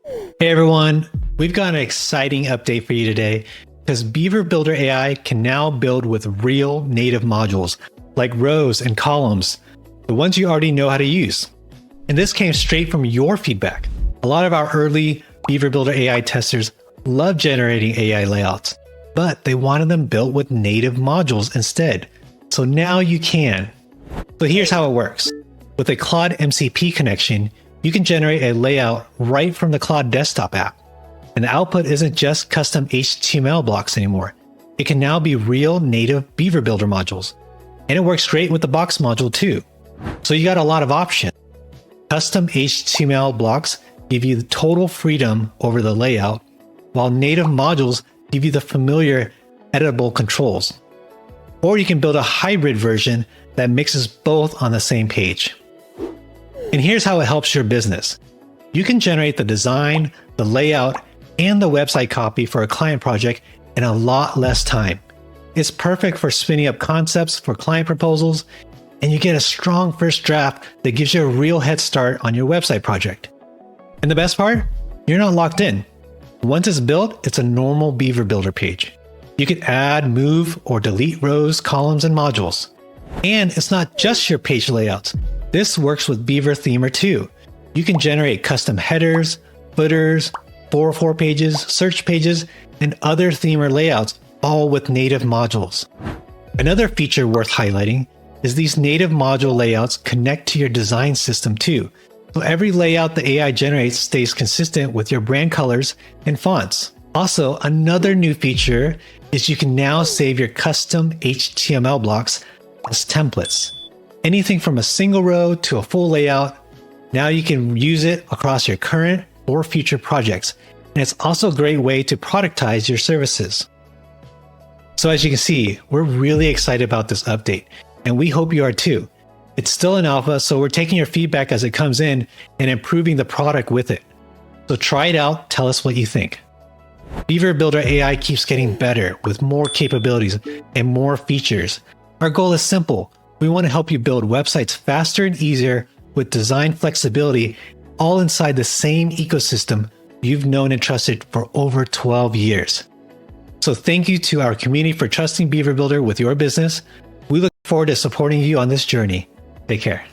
Hey everyone, we've got an exciting update for you today because Beaver Builder AI can now build with real native modules like rows and columns, the ones you already know how to use. And this came straight from your feedback. A lot of our early Beaver Builder AI testers love generating AI layouts, but they wanted them built with native modules instead. So now you can. So here's how it works. With a Claude MCP connection, you can generate a layout right from the Claude desktop app. And the output isn't just custom HTML blocks anymore. It can now be real native Beaver Builder modules. And it works great with the box module too. So you got a lot of options. Custom HTML blocks give you the total freedom over the layout, while native modules give you the familiar editable controls. Or you can build a hybrid version that mixes both on the same page. And here's how it helps your business. You can generate the design, the layout, and the website copy for a client project in a lot less time. It's perfect for spinning up concepts for client proposals, and you get a strong first draft that gives you a real head start on your website project. And the best part? You're not locked in. Once it's built, it's a normal Beaver Builder page. You can add, move, or delete rows, columns, and modules. And it's not just your page layouts. This works with Beaver Themer too. You can generate custom headers, footers, 404 pages, search pages, and other themer layouts, all with native modules. Another feature worth highlighting is these native module layouts connect to your design system too. So every layout the AI generates stays consistent with your brand colors and fonts. Also, another new feature is you can now save your custom HTML blocks as templates. Anything from a single row to a full layout, now you can use it across your current or future projects. And it's also a great way to productize your services. So as you can see, we're really excited about this update, and we hope you are too. It's still in alpha, so we're taking your feedback as it comes in and improving the product with it. So try it out, tell us what you think. Beaver Builder AI keeps getting better with more capabilities and more features. Our goal is simple. We want to help you build websites faster and easier with design flexibility, all inside the same ecosystem you've known and trusted for over 12 years. So thank you to our community for trusting Beaver Builder with your business. We look forward to supporting you on this journey. Take care.